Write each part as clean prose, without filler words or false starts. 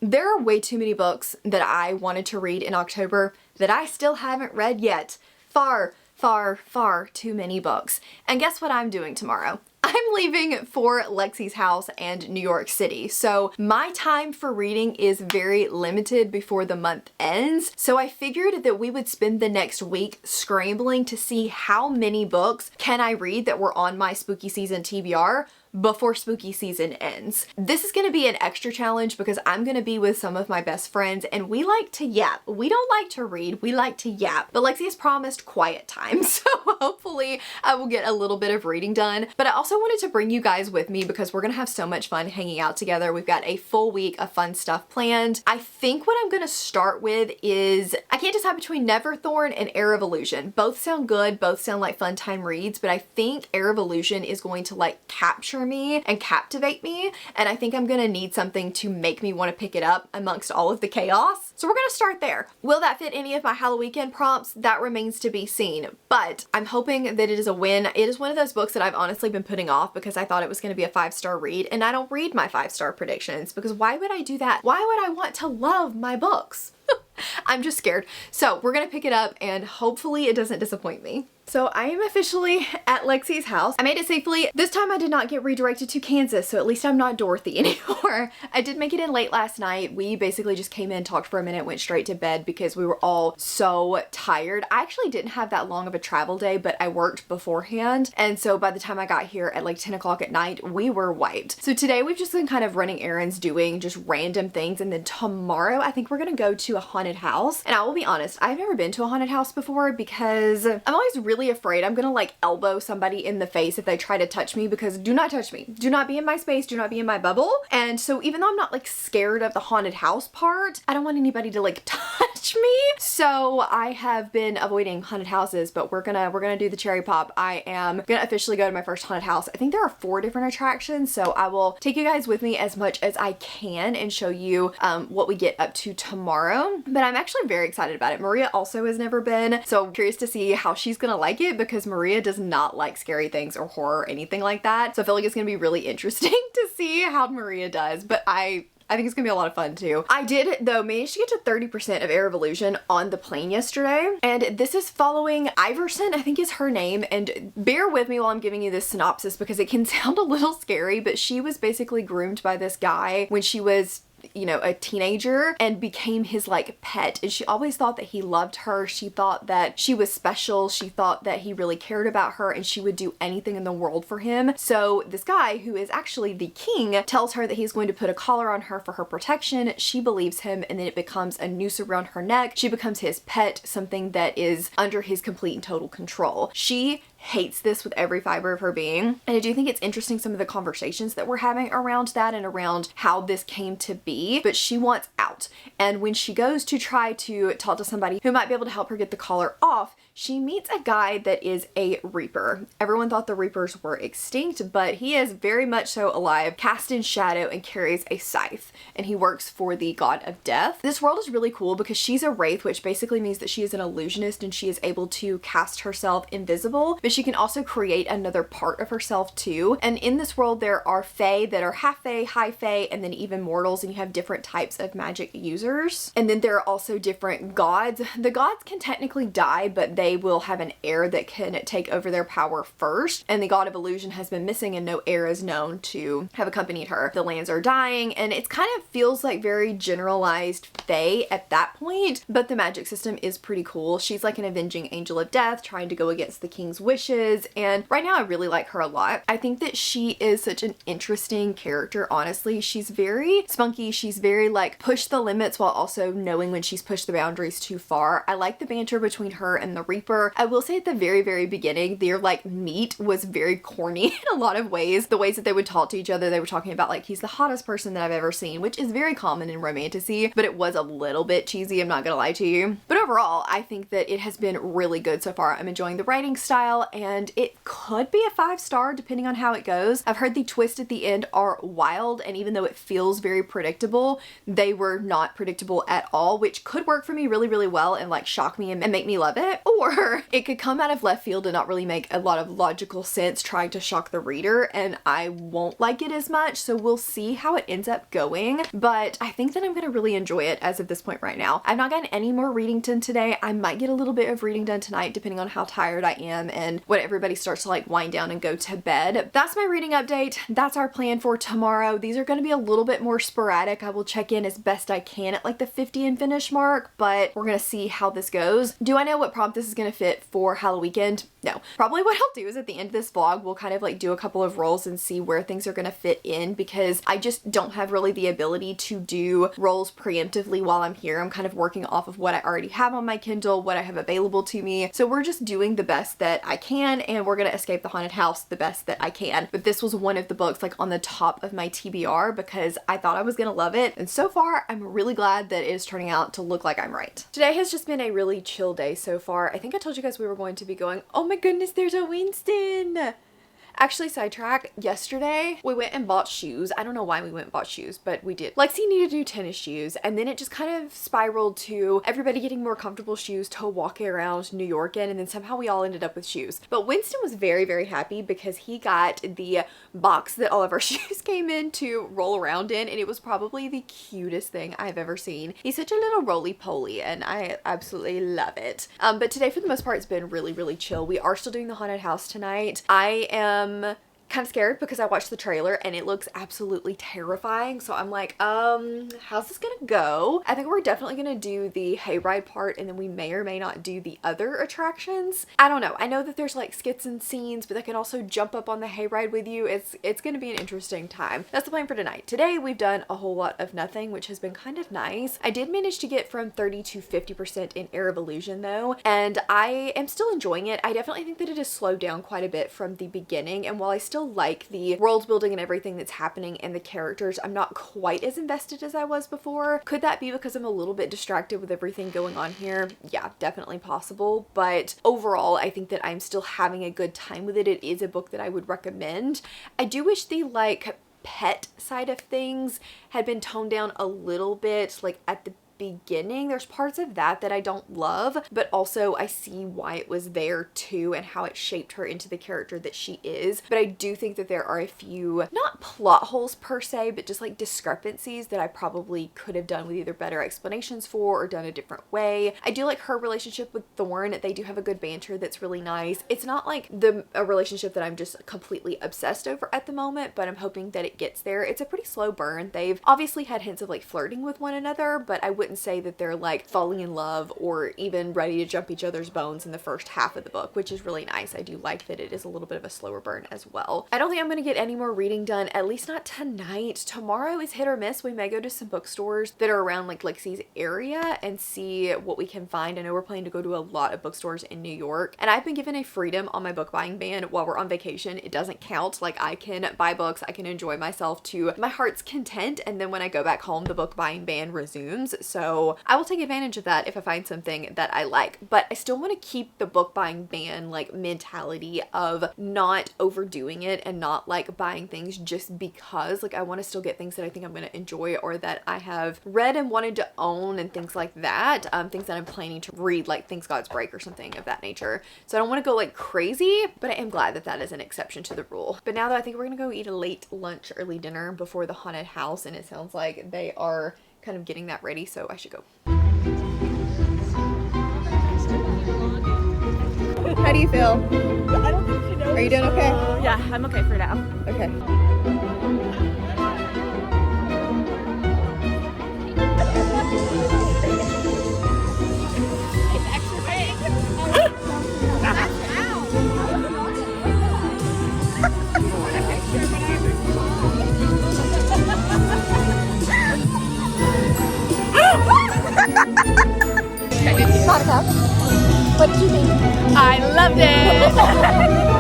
There are way too many books that I wanted to read in October that I still haven't read yet. Far, far, far too many books. And guess what I'm doing tomorrow? I'm leaving for Lexi's house and New York City, so my time for reading is very limited before the month ends. So I figured that we would spend the next week scrambling to see how many books can I read that were on my spooky season TBR before spooky season ends. This is gonna be an extra challenge because I'm gonna be with some of my best friends and we like to yap. We don't like to read, we like to yap. But Lexi has promised quiet time, so hopefully I will get a little bit of reading done. But I also wanted to bring you guys with me because we're gonna have so much fun hanging out together. We've got a full week of fun stuff planned. I think what I'm gonna start with is, I can't decide between Neverthorn and Heir of Illusion. Both sound good, both sound like fun time reads, but I think Heir of Illusion is going to like capture me and captivate me, and I think I'm gonna need something to make me want to pick it up amongst all of the chaos. So we're gonna start there. Will that fit any of my Halloweekend prompts? That remains to be seen, but I'm hoping that it is a win. It is one of those books that I've honestly been putting off because I thought it was gonna be a 5-star read, and I don't read my 5-star predictions because why would I do that? Why would I want to love my books? I'm just scared. So we're gonna pick it up and hopefully it doesn't disappoint me. So I am officially at Lexi's house. I made it safely. This time I did not get redirected to Kansas, so at least I'm not Dorothy anymore. I did make it in late last night. We basically just came in, talked for a minute, went straight to bed because we were all so tired. I actually didn't have that long of a travel day, but I worked beforehand. And so by the time I got here at like 10 o'clock at night, we were wiped. So today we've just been kind of running errands, doing just random things. And then tomorrow I think we're gonna go to a haunted house. And I will be honest, I've never been to a haunted house before because I'm always really afraid I'm gonna like elbow somebody in the face if they try to touch me, because do not touch me. Do not be in my space, do not be in my bubble. And so even though I'm not like scared of the haunted house part, I don't want anybody to like touch me. So I have been avoiding haunted houses, but we're gonna do the cherry pop. I am gonna officially go to my first haunted house. I think there are 4 different attractions, so I will take you guys with me as much as I can and show you what we get up to tomorrow. But I'm actually very excited about it. Maria also has never been, so I'm curious to see how she's gonna like it because Maria does not like scary things or horror or anything like that. So I feel like it's gonna be really interesting to see how Maria does, but I think it's gonna be a lot of fun too. I did though manage to get to 30% of Heir of Illusion on the plane yesterday, and this is following Iverson, I think is her name, and bear with me while I'm giving you this synopsis because it can sound a little scary, but she was basically groomed by this guy when she was, you know, a teenager and became his like pet, and she always thought that he loved her. She thought that she was special. She thought that he really cared about her and she would do anything in the world for him. So this guy, who is actually the king, tells her that he's going to put a collar on her for her protection. She believes him, and then it becomes a noose around her neck. She becomes his pet, something that is under his complete and total control. She hates this with every fiber of her being, and I do think it's interesting some of the conversations that we're having around that and around how this came to be, but she wants out. And when she goes to try to talk to somebody who might be able to help her get the collar off, she meets a guy that is a Reaper. Everyone thought the Reapers were extinct, but he is very much so alive, cast in shadow, and carries a scythe, and he works for the god of death. This world is really cool because she's a wraith, which basically means that she is an illusionist and she is able to cast herself invisible, but she can also create another part of herself too. And in this world there are fae that are half fae, high fae, and then even mortals, and you have different types of magic users. And then there are also different gods. The gods can technically die, but they will have an heir that can take over their power first, and the god of illusion has been missing and no heir is known to have accompanied her. The lands are dying, and it's kind of feels like very generalized fae at that point, but the magic system is pretty cool. She's like an avenging angel of death trying to go against the king's wishes, and right now I really like her a lot. I think that she is such an interesting character, honestly. She's very spunky, she's very like push the limits while also knowing when she's pushed the boundaries too far. I like the banter between her and the Reaper. I will say at the very beginning, their like meet was very corny in a lot of ways. The ways that they would talk to each other, they were talking about like, he's the hottest person that I've ever seen, which is very common in romantasy, but it was a little bit cheesy, I'm not gonna lie to you. But overall, I think that it has been really good so far. I'm enjoying the writing style, and it could be a 5-star depending on how it goes. I've heard the twist at the end are wild, and even though it feels very predictable, they were not predictable at all, which could work for me really well and like shock me and make me love it. or it could come out of left field and not really make a lot of logical sense trying to shock the reader, and I won't like it as much, so we'll see how it ends up going. But I think that I'm gonna really enjoy it as of this point right now. I've not gotten any more reading done today. I might get a little bit of reading done tonight depending on how tired I am and when everybody starts to like wind down and go to bed. That's my reading update. That's our plan for tomorrow. These are gonna be a little bit more sporadic. I will check in as best I can at like the 50 and finish mark, but we're gonna see how this goes. Do I know what prompt this is gonna fit for Halloweekend? No. Probably what I'll do is at the end of this vlog, we'll kind of like do a couple of rolls and see where things are gonna fit in, because I just don't have really the ability to do rolls preemptively while I'm here. I'm kind of working off of what I already have on my Kindle, what I have available to me. So we're just doing the best that I can, and we're gonna escape the haunted house the best that I can. But this was one of the books like on the top of my TBR because I thought I was gonna love it. And so far, I'm really glad that it is turning out to look like I'm right. Today has just been a really chill day so far. I think I told you guys we were going to be going, oh my goodness, there's a Winston. Actually, sidetrack, yesterday we went and bought shoes. I don't know why we went and bought shoes, but we did. Lexi needed new tennis shoes, and then it just kind of spiraled to everybody getting more comfortable shoes to walk around New York in, and then somehow we all ended up with shoes. But Winston was very, very happy because he got the box that all of our shoes came in to roll around in, and it was probably the cutest thing I've ever seen. He's such a little roly-poly, and I absolutely love it. But today, for the most part, it's been really, really chill. We are still doing the haunted house tonight. I am kind of scared because I watched the trailer and it looks absolutely terrifying. So I'm like, how's this gonna go? I think we're definitely gonna do the hayride part, and then we may or may not do the other attractions. I don't know. I know that there's like skits and scenes, but they can also jump up on the hayride with you. It's gonna be an interesting time. That's the plan for tonight. Today we've done a whole lot of nothing, which has been kind of nice. I did manage to get from 30 to 50% in Air of Illusion though, and I am still enjoying it. I definitely think that it has slowed down quite a bit from the beginning, and while I still like the world building and everything that's happening and the characters, I'm not quite as invested as I was before. Could that be because I'm a little bit distracted with everything going on here? Yeah, definitely possible. But overall, I think that I'm still having a good time with it. It is a book that I would recommend. I do wish the like pet side of things had been toned down a little bit, like at the beginning. There's parts of that that I don't love, but also I see why it was there too and how it shaped her into the character that she is. But I do think that there are a few, not plot holes per se, but just like discrepancies that I probably could have done with either better explanations for or done a different way. I do like her relationship with Thorn. They do have a good banter that's really nice. It's not like a relationship that I'm just completely obsessed over at the moment, but I'm hoping that it gets there. It's a pretty slow burn. They've obviously had hints of like flirting with one another, but I wouldn't say that they're like falling in love or even ready to jump each other's bones in the first half of the book, which is really nice. I do like that it is a little bit of a slower burn as well. I don't think I'm going to get any more reading done, at least not tonight. Tomorrow is hit or miss. We may go to some bookstores that are around like Lexi's area and see what we can find. I know we're planning to go to a lot of bookstores in New York, and I've been given a freedom on my book buying ban while we're on vacation. It doesn't count. Like, I can buy books, I can enjoy myself to my heart's content, and then when I go back home, the book buying ban resumes. So I will take advantage of that if I find something that I like. But I still want to keep the book buying ban like mentality of not overdoing it and not like buying things just because. Like, I want to still get things that I think I'm going to enjoy or that I have read and wanted to own and things like that. Things that I'm planning to read, like Things Gods Break or something of that nature. So I don't want to go like crazy, but I am glad that that is an exception to the rule. But now that I think we're going to go eat a late lunch, early dinner before the haunted house, and it sounds like they are kind of getting that ready, so I should go. How do you feel? I don't think she knows. Are you doing okay? Yeah, I'm okay for now. Okay. It's extra big. Monica, what did you think? I loved it.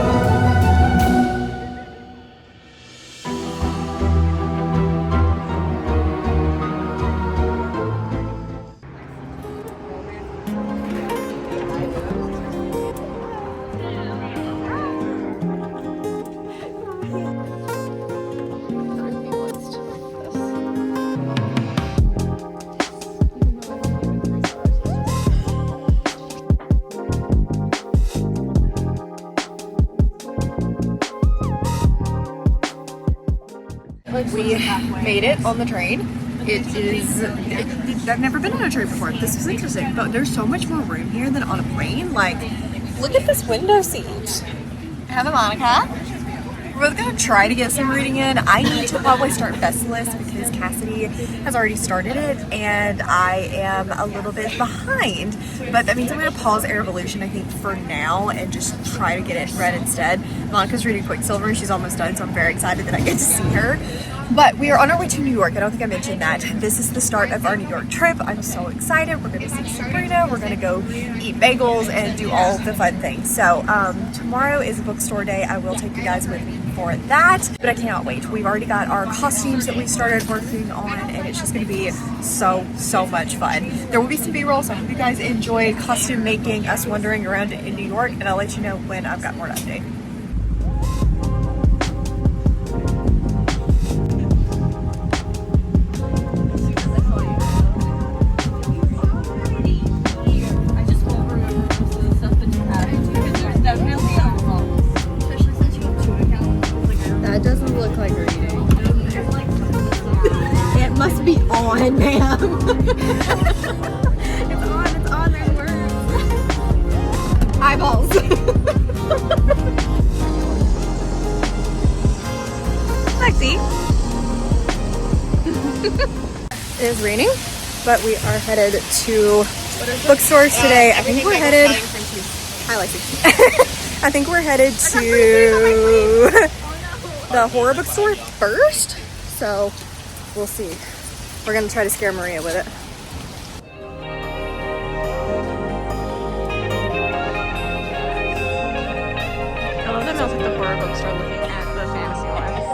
we made it on the train. I've never been on a train before. This was interesting, but there's so much more room here than on a plane. Like, look at this window seat. Have a Monica. We're both gonna try to get some reading in. I need to probably start Festless because Cassidy has already started it and I am a little bit behind. But that means I'm gonna pause Air Evolution, I think, for now and just try to get it read instead. Monica's reading Quicksilver and she's almost done, so I'm very excited that I get to see her. But we are on our way to New York. I don't think I mentioned that. This is the start of our New York trip. I'm so excited. We're going to see Sabrina. We're going to go eat bagels and do all the fun things. So tomorrow is a bookstore day. I will take you guys with me for that. But I cannot wait. We've already got our costumes that we started working on and it's just going to be so much fun. There will be some B-roll, so I hope you guys enjoy costume making, us wandering around in New York, and I'll let you know when I've got more to update. That doesn't look like reading. It must be on, ma'am. It's on, there's words. Eyeballs. Lexi. It is raining, but we are headed to bookstores today. I think we're headed. Hi, Lexi. I think we're headed to the horror bookstore first, so we'll see. We're gonna try to scare Maria with it. I love that Mel's at the horror bookstore looking at the fantasy lives.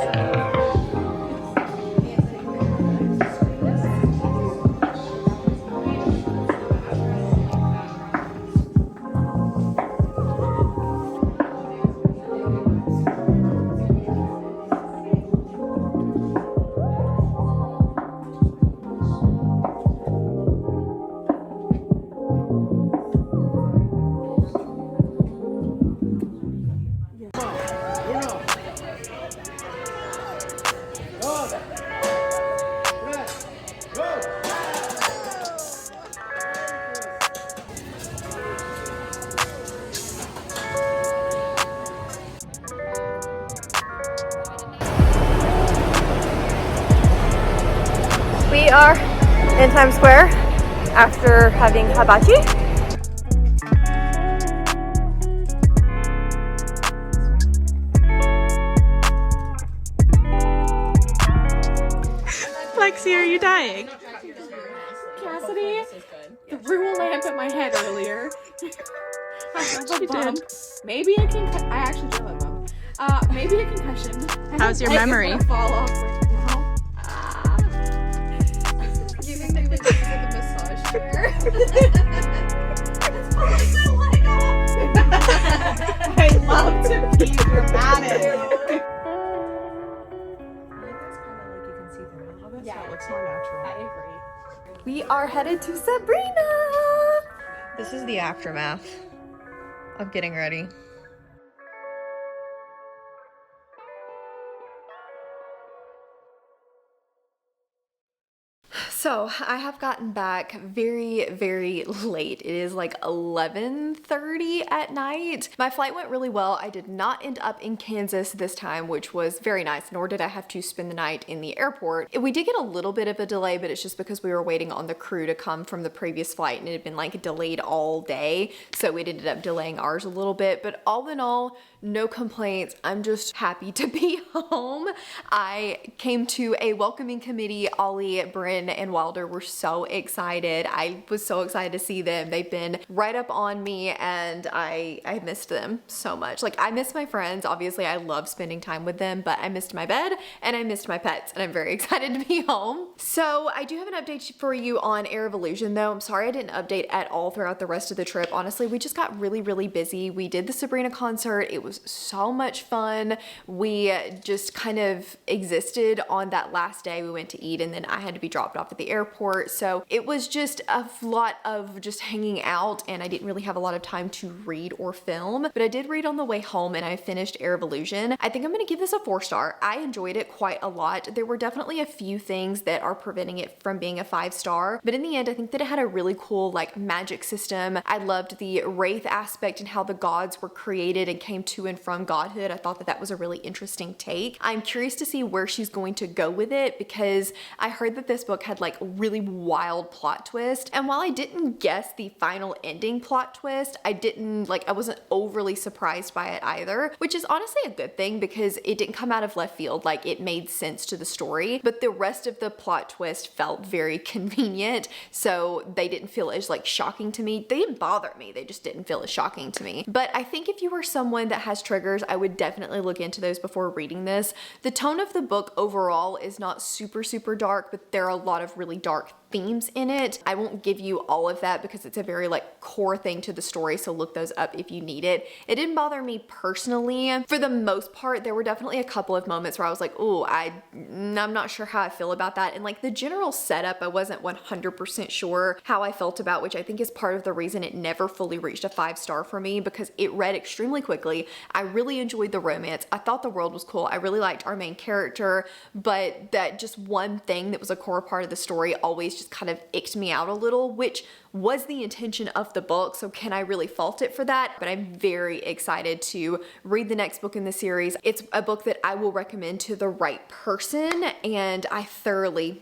We are in Times Square after having hibachi. Lexi, are you dying? Cassidy threw a lamp at my head earlier. I have a bump. Maybe a concussion. I actually do have a bump. Maybe a concussion. How's your memory? It's gonna fall off right now. You think they would just get the massage chair? I love to be dramatic. Yeah, it looks more natural. I agree. We are headed to Sabrina. This is the aftermath of getting ready. So I have gotten back very late. It is like 11:30 at night. My flight went really well. I did not end up in Kansas this time, which was very nice, nor did I have to spend the night in the airport. We did get a little bit of a delay, but it's just because we were waiting on the crew to come from the previous flight and it had been like delayed all day. So it ended up delaying ours a little bit, but all in all, no complaints. I'm just happy to be home. I came to a welcoming committee. Ollie, Bryn, and Wilder were so excited. I was so excited to see them. They've been right up on me and I missed them so much. Like, I miss my friends. Obviously, I love spending time with them, but I missed my bed and I missed my pets and I'm very excited to be home. So I do have an update for you on Air Evolution though. I'm sorry I didn't update at all throughout the rest of the trip. Honestly, we just got really busy. We did the Sabrina concert. It was so much fun. We just kind of existed on that last day. We went to eat and then I had to be dropped off at the the airport, so it was just a lot of just hanging out, and I didn't really have a lot of time to read or film, but I did read on the way home, and I finished Air of Illusion. I think I'm gonna give this a 4-star. I enjoyed it quite a lot. There were definitely a few things that are preventing it from being a 5-star, but in the end, I think that it had a really cool like magic system. I loved the wraith aspect and how the gods were created and came to and from godhood. I thought that that was a really interesting take. I'm curious to see where she's going to go with it, because I heard that this book had like really wild plot twist, and while I didn't guess the final ending plot twist, I wasn't overly surprised by it either, which is honestly a good thing because it didn't come out of left field. Like, it made sense to the story, but the rest of the plot twist felt very convenient, so they didn't feel as like shocking to me. They didn't bother me, they just didn't feel as shocking to me. But I think if you were someone that has triggers, I would definitely look into those before reading this. The tone of the book overall is not super dark, but there are a lot of really dark themes in it. I won't give you all of that because it's a very like core thing to the story, so look those up if you need it. It didn't bother me personally. For the most part, there were definitely a couple of moments where I was like, oh, I'm not sure how I feel about that. And like the general setup, I wasn't 100% sure how I felt about, which I think is part of the reason it never fully reached a 5-star for me, because it read extremely quickly. I really enjoyed the romance. I thought the world was cool. I really liked our main character, but that just one thing that was a core part of the story always just kind of icked me out a little, which was the intention of the book, so can I really fault it for that? But I'm very excited to read the next book in the series. It's a book that I will recommend to the right person, and I thoroughly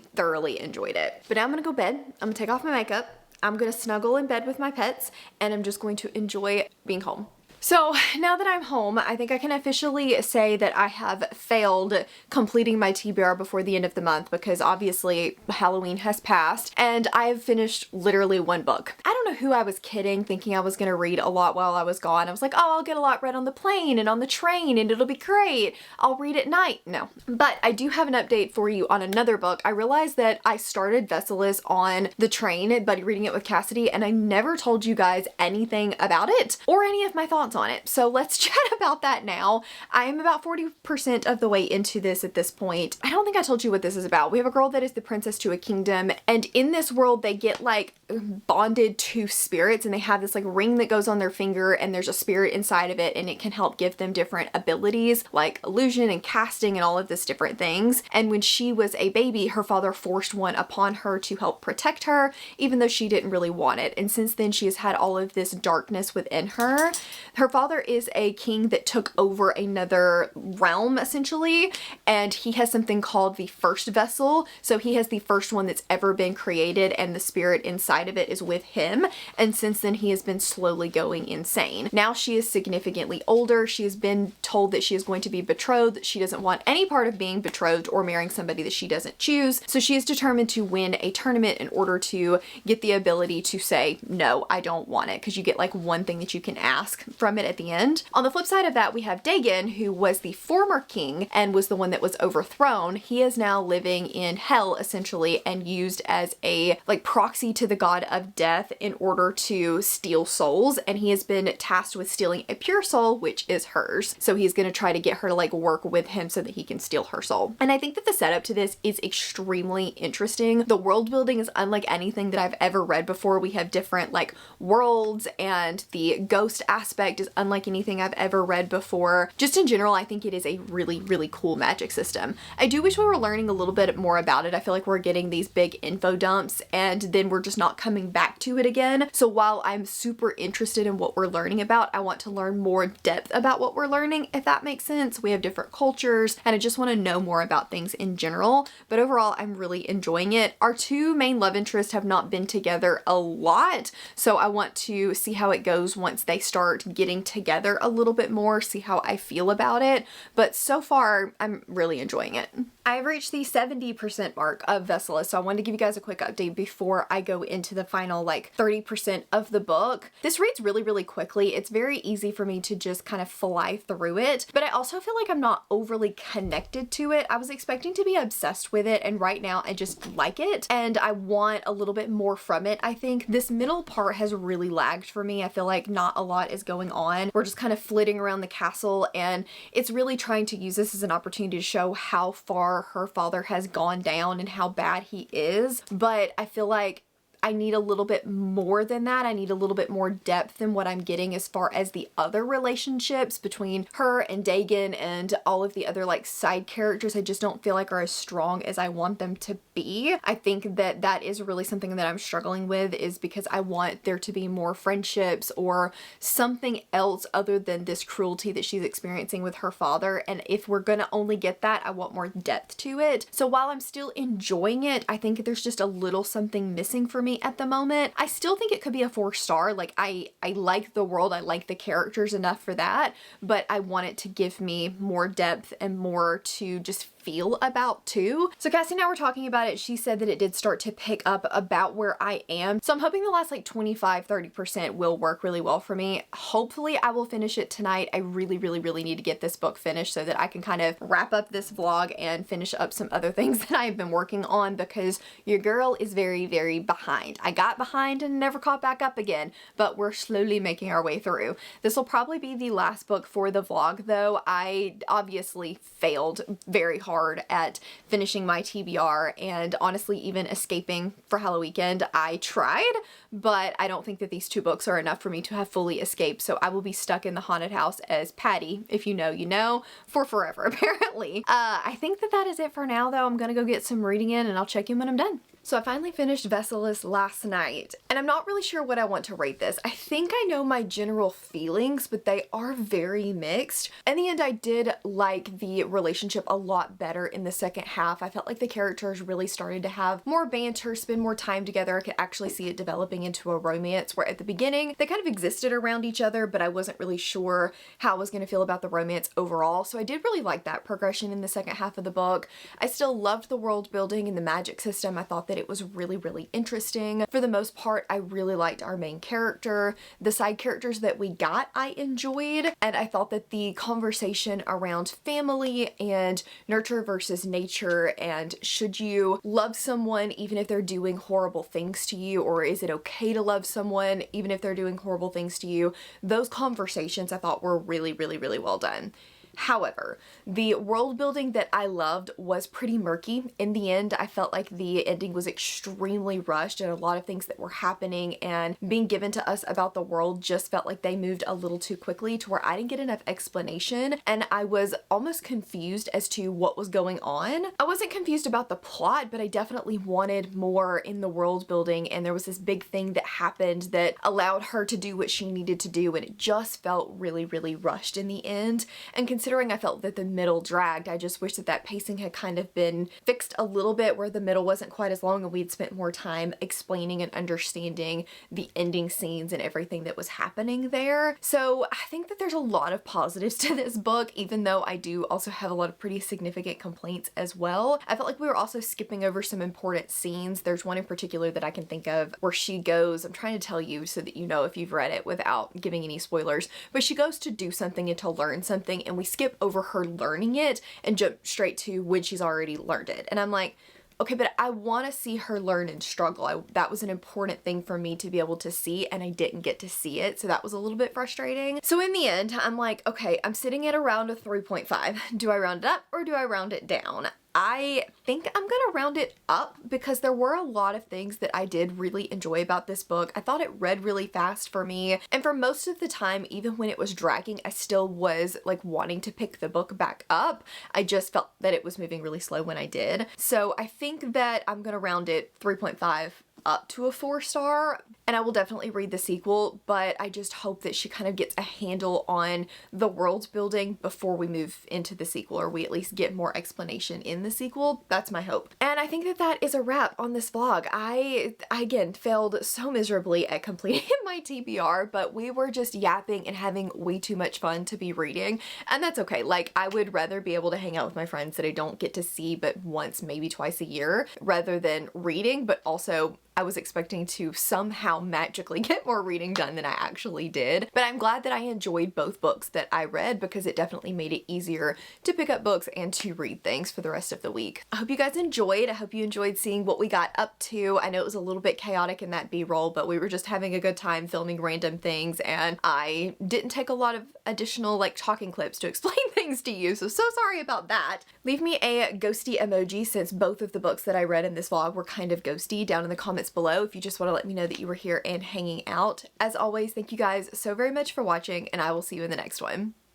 enjoyed it. But now I'm gonna go to bed. I'm gonna take off my makeup. I'm gonna snuggle in bed with my pets, and I'm just going to enjoy being home. So now that I'm home, I think I can officially say that I have failed completing my TBR before the end of the month, because obviously Halloween has passed and I have finished literally one book. I don't know who I was kidding thinking I was gonna read a lot while I was gone. I was like, oh, I'll get a lot read on the plane and on the train and it'll be great. I'll read at night. No. But I do have an update for you on another book. I realized that I started Vessellus on the train, buddy reading it with Cassidy, and I never told you guys anything about it or any of my thoughts on it. So let's chat about that now. I am about 40% of the way into this at this point. I don't think I told you what this is about. We have a girl that is the princess to a kingdom, and in this world they get like bonded to spirits, and they have this like ring that goes on their finger, and there's a spirit inside of it, and it can help give them different abilities like illusion and casting and all of this different things. And when she was a baby, her father forced one upon her to help protect her, even though she didn't really want it. And since then she has had all of this darkness within her. Her father is a king that took over another realm essentially, and he has something called the first vessel. So he has the first one that's ever been created, and the spirit inside of it is with him. And since then he has been slowly going insane. Now she is significantly older. She has been told that she is going to be betrothed. She doesn't want any part of being betrothed or marrying somebody that she doesn't choose. So she is determined to win a tournament in order to get the ability to say, no, I don't want it, because you get like one thing that you can ask from it at the end. On the flip side of that, we have Dagon, who was the former king and was the one that was overthrown. He is now living in hell essentially, and used as a like proxy to the god of death in order to steal souls, and he has been tasked with stealing a pure soul, which is hers. So he's going to try to get her to like work with him so that he can steal her soul. And I think that the setup to this is extremely interesting. The world building is unlike anything that I've ever read before. We have different like worlds, and the ghost aspect is unlike anything I've ever read before. Just in general, I think it is a really cool magic system. I do wish we were learning a little bit more about it. I feel like we're getting these big info dumps and then we're just not coming back to it again. So while I'm super interested in what we're learning about, I want to learn more depth about what we're learning, if that makes sense. We have different cultures, and I just want to know more about things in general. But overall, I'm really enjoying it. Our two main love interests have not been together a lot, so I want to see how it goes once they start getting together a little bit more, see how I feel about it. But so far, I'm really enjoying it. I've reached the 70% mark of Vessellus, so I wanted to give you guys a quick update before I go into the final like 30% of the book. This reads really quickly. It's very easy for me to just kind of fly through it, but I also feel like I'm not overly connected to it. I was expecting to be obsessed with it, and right now I just like it, and I want a little bit more from it. I think this middle part has really lagged for me. I feel like not a lot is going on. We're just kind of flitting around the castle, and it's really trying to use this as an opportunity to show how far her father has gone down and how bad he is. But I feel like I need a little bit more than that. I need a little bit more depth than what I'm getting as far as the other relationships between her and Dagon and all of the other like side characters. I just don't feel like are as strong as I want them to be. I think that that is really something that I'm struggling with, is because I want there to be more friendships or something else other than this cruelty that she's experiencing with her father. And if we're gonna only get that, I want more depth to it. So while I'm still enjoying it, I think there's just a little something missing for me at the moment. I still think it could be a 4-star. Like I like the world, I like the characters enough for that, but I want it to give me more depth and more to just feel about too. So Cassie and I were talking about it. She said that it did start to pick up about where I am. So I'm hoping the last like 25-30% will work really well for me. Hopefully I will finish it tonight. I really need to get this book finished so that I can kind of wrap up this vlog and finish up some other things that I've been working on, because your girl is very behind. I got behind and never caught back up again, but we're slowly making our way through. This will probably be the last book for the vlog though. I obviously failed very hard at finishing my TBR, and honestly even escaping for Halloweekend. I tried, but I don't think that these 2 books are enough for me to have fully escaped, so I will be stuck in the haunted house as Patty, if you know, you know, for forever apparently. I think that that is it for now though. I'm gonna go get some reading in and I'll check in when I'm done. So I finally finished Vesselus last night, and I'm not really sure what I want to rate this. I think I know my general feelings, but they are very mixed. In the end, I did like the relationship a lot better in the second half. I felt like the characters really started to have more banter, spend more time together. I could actually see it developing into a romance, where at the beginning, they kind of existed around each other, but I wasn't really sure how I was going to feel about the romance overall. So I did really like that progression in the second half of the book. I still loved the world building and the magic system. I thought that it was really interesting. For the most part, I really liked our main character. The side characters that we got, I enjoyed, and I thought that the conversation around family and nurture versus nature, and should you love someone even if they're doing horrible things to you, or is it okay to love someone even if they're doing horrible things to you, those conversations I thought were really well done. However, the world building that I loved was pretty murky. In the end, I felt like the ending was extremely rushed, and a lot of things that were happening and being given to us about the world just felt like they moved a little too quickly, to where I didn't get enough explanation, and I was almost confused as to what was going on. I wasn't confused about the plot, but I definitely wanted more in the world building, and there was this big thing that happened that allowed her to do what she needed to do, and it just felt really rushed in the end. And considering I felt that the middle dragged, I just wish that that pacing had kind of been fixed a little bit, where the middle wasn't quite as long and we'd spent more time explaining and understanding the ending scenes and everything that was happening there. So I think that there's a lot of positives to this book, even though I do also have a lot of pretty significant complaints as well. I felt like we were also skipping over some important scenes. There's one in particular that I can think of where she goes, I'm trying to tell you so that you know if you've read it without giving any spoilers, but she goes to do something and to learn something, and we skip over her learning it and jump straight to when she's already learned it. And I'm like, okay, but I want to see her learn and struggle. That was an important thing for me to be able to see, and I didn't get to see it, so that was a little bit frustrating. So in the end, I'm like, okay, I'm sitting at around a 3.5. Do I round it up or do I round it down? I think I'm gonna round it up, because there were a lot of things that I did really enjoy about this book. I thought it read really fast for me, and for most of the time, even when it was dragging, I still was like wanting to pick the book back up. I just felt that it was moving really slow when I did. So I think that I'm gonna round it 3.5 up to a 4-star, and I will definitely read the sequel, but I just hope that she kind of gets a handle on the world building before we move into the sequel, or we at least get more explanation in the sequel. That's my hope. And I think that that is a wrap on this vlog. I again failed so miserably at completing my TBR, but we were just yapping and having way too much fun to be reading, and that's okay. Like, I would rather be able to hang out with my friends that I don't get to see but once, maybe twice a year, rather than reading. But also, I was expecting to somehow somehow magically get more reading done than I actually did. But I'm glad that I enjoyed both books that I read because it definitely made it easier to pick up books and to read things for the rest of the week. I hope you guys enjoyed. I hope you enjoyed seeing what we got up to. I know it was a little bit chaotic in that B-roll, but we were just having a good time filming random things, and I didn't take a lot of additional like talking clips to explain things to you, so sorry about that. Leave me a ghosty emoji, since both of the books that I read in this vlog were kind of ghosty, down in the comments below if you just want to let me know that you were here and hanging out. As always, thank you guys so very much for watching, and I will see you in the next one.